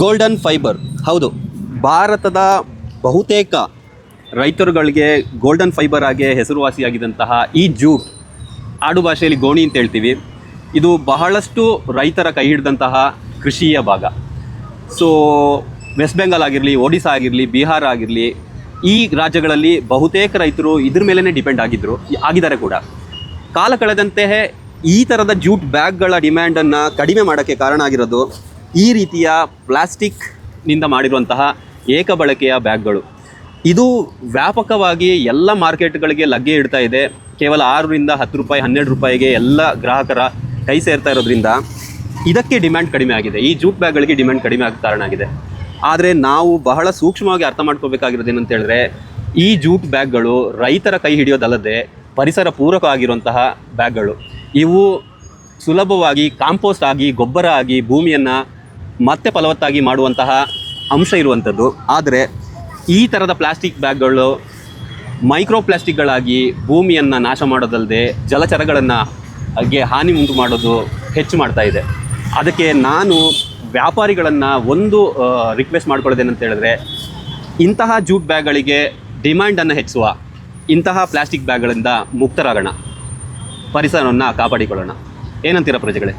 Golden fibre. ಹೌದು, ಭಾರತದ ಬಹುತೇಕ ರೈತರುಗಳಿಗೆ ಗೋಲ್ಡನ್ ಫೈಬರ್ ಆಗಿ ಹೆಸರುವಾಸಿಯಾಗಿದ್ದಂತಹ ಈ ಜೂಟ್, ಆಡು ಭಾಷೆಯಲ್ಲಿ ಗೋಣಿ ಅಂತ ಹೇಳ್ತೀವಿ, ಇದು ಬಹಳಷ್ಟು ರೈತರ ಕೈ ಹಿಡಿದಂತಹ ಕೃಷಿಯ ಭಾಗ. ಸೊ ವೆಸ್ಟ್ ಬೆಂಗಾಲ್ ಆಗಿರಲಿ, ಒಡಿಶಾ ಆಗಿರಲಿ, ಬಿಹಾರ ಆಗಿರಲಿ, ಈ ರಾಜ್ಯಗಳಲ್ಲಿ ಬಹುತೇಕ ರೈತರು ಇದ್ರ ಮೇಲೇ ಡಿಪೆಂಡ್ ಆಗಿದ್ದಾರೆ ಕೂಡ. ಕಾಲ ಕಳೆದಂತೆ ಈ ಥರದ ಜೂಟ್ ಬ್ಯಾಗ್ಗಳ ಡಿಮ್ಯಾಂಡನ್ನು ಕಡಿಮೆ ಮಾಡೋಕ್ಕೆ ಕಾರಣ ಆಗಿರೋದು ಈ ರೀತಿಯ ಪ್ಲಾಸ್ಟಿಕ್ನಿಂದ ಮಾಡಿರುವಂತಹ ಏಕ ಬಳಕೆಯ ಬ್ಯಾಗ್ಗಳು. ಇದು ವ್ಯಾಪಕವಾಗಿ ಎಲ್ಲ ಮಾರ್ಕೆಟ್ಗಳಿಗೆ ಲಗ್ಗೆ ಇಡ್ತಾ ಇದೆ. ಕೇವಲ 6ರಿಂದ 10 ರೂಪಾಯಿ, 12 ರೂಪಾಯಿಗೆ ಎಲ್ಲ ಗ್ರಾಹಕರ ಕೈ ಸೇರ್ತಾ ಇರೋದ್ರಿಂದ ಇದಕ್ಕೆ ಡಿಮ್ಯಾಂಡ್ ಕಡಿಮೆ ಆಗಿದೆ. ಈ ಜೂಟ್ ಬ್ಯಾಗ್ಗಳಿಗೆ ಡಿಮ್ಯಾಂಡ್ ಕಡಿಮೆ ಆಗ ಕಾರಣ ಆಗಿದೆ. ಆದರೆ ನಾವು ಬಹಳ ಸೂಕ್ಷ್ಮವಾಗಿ ಅರ್ಥ ಮಾಡ್ಕೋಬೇಕಾಗಿರೋದು ಏನಂತ ಹೇಳಿದ್ರೆ, ಈ ಜೂಟ್ ಬ್ಯಾಗ್ಗಳು ರೈತರ ಕೈ ಹಿಡಿಯೋದಲ್ಲದೆ ಪರಿಸರ ಪೂರಕ ಆಗಿರುವಂತಹ ಬ್ಯಾಗ್ಗಳು. ಇವು ಸುಲಭವಾಗಿ ಕಾಂಪೋಸ್ಟ್ ಆಗಿ, ಗೊಬ್ಬರ ಆಗಿ ಭೂಮಿಯನ್ನು ಮತ್ತೆ ಫಲವತ್ತಾಗಿ ಮಾಡುವಂತಹ ಅಂಶ ಇರುವಂಥದ್ದು. ಆದರೆ ಈ ಥರದ ಪ್ಲಾಸ್ಟಿಕ್ ಬ್ಯಾಗ್ಗಳು ಮೈಕ್ರೋ ಪ್ಲಾಸ್ಟಿಕ್ಗಳಾಗಿ ಭೂಮಿಯನ್ನು ನಾಶ ಮಾಡೋದಲ್ಲದೆ ಜಲಚರಗಳನ್ನು ಹಾನಿ ಉಂಟು ಮಾಡೋದು ಹೆಚ್ಚು ಮಾಡ್ತಾ ಇದೆ. ಅದಕ್ಕೆ ನಾನು ವ್ಯಾಪಾರಿಗಳನ್ನು ಒಂದು ರಿಕ್ವೆಸ್ಟ್ ಮಾಡ್ಕೊಳ್ಳೋದೇನಂತ ಹೇಳಿದ್ರೆ, ಇಂತಹ ಜೂಟ್ ಬ್ಯಾಗ್ಗಳಿಗೆ ಡಿಮ್ಯಾಂಡನ್ನು ಹೆಚ್ಚಿಸುವ ಇಂತಹ ಪ್ಲಾಸ್ಟಿಕ್ ಬ್ಯಾಗ್ಗಳಿಂದ ಮುಕ್ತರಾಗೋಣ, ಪರಿಸರವನ್ನು ಕಾಪಾಡಿಕೊಳ್ಳೋಣ. ಏನಂತೀರ ಪ್ರಜೆಗಳೇ?